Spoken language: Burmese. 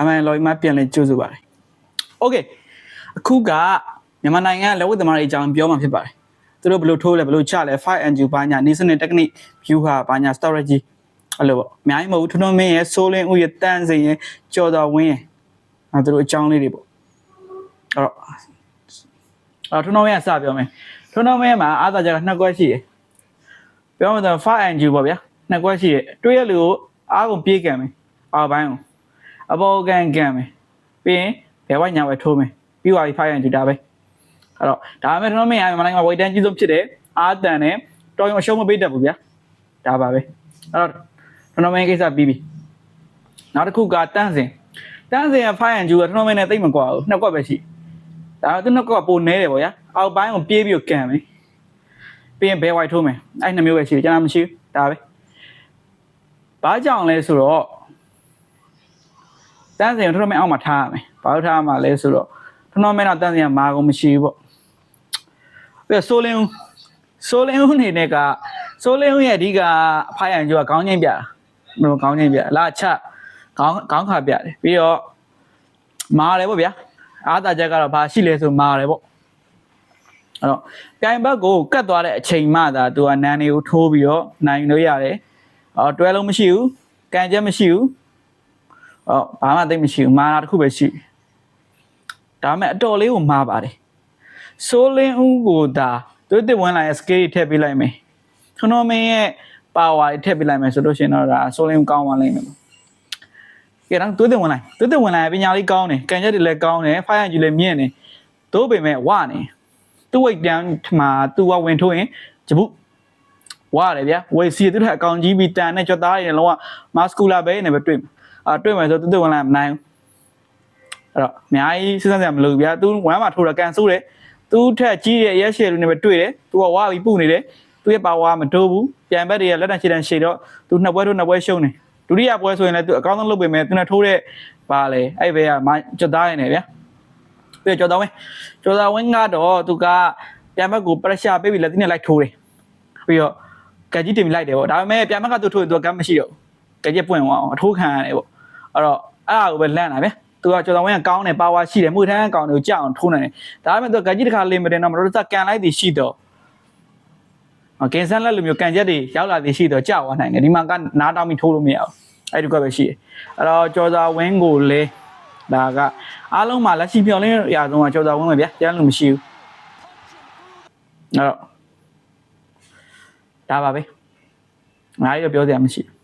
အမှန်လော်မှပြန်လဲကြိုးစုပါတယ်โอเคအခုကမြန်မာနိုင်ငံလက်ဝတ်သမားတွေအကြောင်းပြောမှာဖြစ်ပါတယ်သူတို့ဘယ်လိုထိုးလဲဘယ်လိုချလဲ 5NG ဘာညာ Nissan technique view ဟာဘာညာ strategy အဲ့လိုပေါ့အများကြီးမဟုတ်ဘူးထွန်းထွန်းမင်းရဲ့ဆိုးလင်းဦးရဲ့တန်းစင်ရဲ့ကြော်တော်ဝင်းရဲ့သူတို့အကြောင်းလေးတွေပေါ့အဲ့တော့ထွန်းထွန်းမင်းကစပြောမယ်ထွန်းထွန်းမင်းမှာအားသာချက်က2ခွက်ရှိတယ်ပြောမှတော့ 5NG ပေါ့ဗျာ2ခွက်ရှိတယ်တွေးရလူကိုအားကုန်ပြေးကန်မယ်အောက်ပိုင်းကိုအပေါ်ကန်မယ်ပြီးရင်ဘယ်ဝိုက်ညာဝဲထိုးမယ်ပြီးသွားပြီ 5NG ဒါပဲအဲ့တော့ဒါပေမဲ့ကျွန်တော်မင်းမြန်မာနိုင်ငံမှာဝိတ်တန်းကြီးဆုံးဖြစ်တယ်အားတန်နဲ့တော်ရုံအရှုံးမပေးတတ်ဘူးဗျာဒါပါပဲအဲ့တော့ကျွန်တော်မင်းကိစ္စပြီးပြီနောက်တစ်ခုကတန်းစင်က 5NG ကကျွန်တော်မင်းနဲ့တိတ်မကွာဘူး2ခွက်ပဲရှိဒါသူ2ခွက်ကပိုနေတယ်ပေါ့ဗျာအောက်ပိုင်းကိုပြေးပြီးကန်မယ်ပြီးရင်ဘယ်ဝိုက်ထိုးမယ်အဲ့2မျိုးပဲရှိတယ်ကျွန်တော်မရှိဘူးဒါပဲဘာကြောင့်လဲဆိုတော့တန်းစင်ကိုကျွန်တော်မင်းအောက်မှာထားရမယ်ဘာလို့ထားရမှာလဲဆိုတော့ကျွန်တော်မင်းတော့တန်းစင်ကမာကုန်မရှိဘူးပေါ့ပြီးဆိုးလင်းဦးနေနဲ့ကဆိုးလင်းဦးရဲ့အဓိက 5NG ကခေါင်းချင်းပြဘယ်လိုခေါင်းချင်းပြလာချခေါင်းခါပြတယ်ပြီးတော့မာတယ်ပေါ့ဗျာအားသာချက်ကတော့ဘာရှိလဲဆိုမာတယ်ပေါ့အဲ့တော့ပြိုင်ဘက်ကိုကတ်သွားတဲ့အချိန်မှသာသူကနန်းတွေကိုထိုးပြီးတော့နိုင်လို့ရတယ်တွဲလုံးမရှိဘူးကန်ချက်မရှိဘူးဘာမှသိမရှိဘူးမာတာတစ်ခုပဲရှိဒါပေမဲ့အတော်လေးကိုမာပါတယ်ဆိုးလင်းဦးကိုဒါသူတစ်ဝင်လာရဲ့ scale ထည့်ပေးလိုက်မယ်ထွန်းတော်မင်းရဲ့ power ထည့်ပေးလိုက်မယ်ဆိုလို့ရှိရင်တော့ဒါဆိုးလင်းကောင်းသွားလိမ့်မယ်ကဲတော့သူတစ်ဝင်လိုက်ပညာလေးကောင်းတယ်ကန်ချက်တွေလည်းကောင်းတယ် 5NG လည်းမြင့်တယ်သို့ပေမဲ့ဝနေသူ့ဝိတ်တန်းမှာသူကဝင်ထိုးရင်ဂျပုဝရတယ်ဗျာဝေစီသူ့ထက်အကောင်ကြီးပြီးတန်နဲ့ကြွသားရည်လုံးဝ muscular ပဲနေပဲတွေ့မယ်ဆိုသူတစ်ဝင်လိုက်မနိုင်အဲ့တော့အများကြီးစဉ်းစားစရာမလိုဘူးဗျာသူဝမ်းမှာထိုးတာကန်ဆိုးတယ်သူ့ထက်ကြီးရဲ့ရက်ရှည်လူနေပဲတွေ့တယ်သူကဝါပြီးပုနေတယ်သူ့ရဲ့ပါဝါမတိုးဘူးပြန်ဘက်တွေကလက်တန်ရှည်တန်ရှည်တော့သူ2ပွဲရှုံးတယ်ဒုတိယပွဲဆိုရင်လည်းသူအကောင်းဆုံးလုပ်ပေမဲ့သူနဲ့ထိုးတဲ့ပါလေအဲ့ဘက်ကကြွသားရည်နေဗျာပြီးတော့ကျော်သားဝင်းကတော့သူကပြန်ဘက်ကို pressure ပေးပြီးလက်သီးနဲ့လိုက်ထိုးတယ်ပြီးတော့ကက်ကြီးတင်ပြီးလိုက်တယ်ပေါ့ဒါပေမဲ့ပြန်ဘက်ကသူထိုးရင်သူကကမ်းမရှိတော့ကက်ကြီးပွင့်သွားအောင်အထိုးခံရတယ်ပေါ့အဲ့တော့အဲ့ဒါကိုပဲလန့်တာဗျာသူကကျော်သားဝင်းကကောင်းတယ်ပါဝါရှိတယ်မှုထမ်းကောင်းတယ်ကိုကြောက်အောင်ထိုးနိုင်တယ်ဒါပေမဲ့သူကက်ကြီးတစ်ခါလေးမတင်တော့မတော်တဆကန်လိုက်သည်ရှိတော့ကင်ဆန်လက်လိုမျိုးကန်ချက်တွေရောက်လာသည်ရှိတော့ကြောက်သွားနိုင်တယ်ဒီမှာကနားတောင်းပြီးထိုးလို့မရဘူးအဲ့ဒီကွက်ပဲရှိတယ်အဲ့တော့ကျော်သားဝင်းကိုလေဒါကအားလုံးမှာလက်ရှိပြောင်းလဲရဆုံးကကျော်သားဝင်းပဲဗျာတရားလို့မရှိဘူးအဲ့တော့ဒါပါပဲငါးရီတော့ပြောစရာမရှိဘူး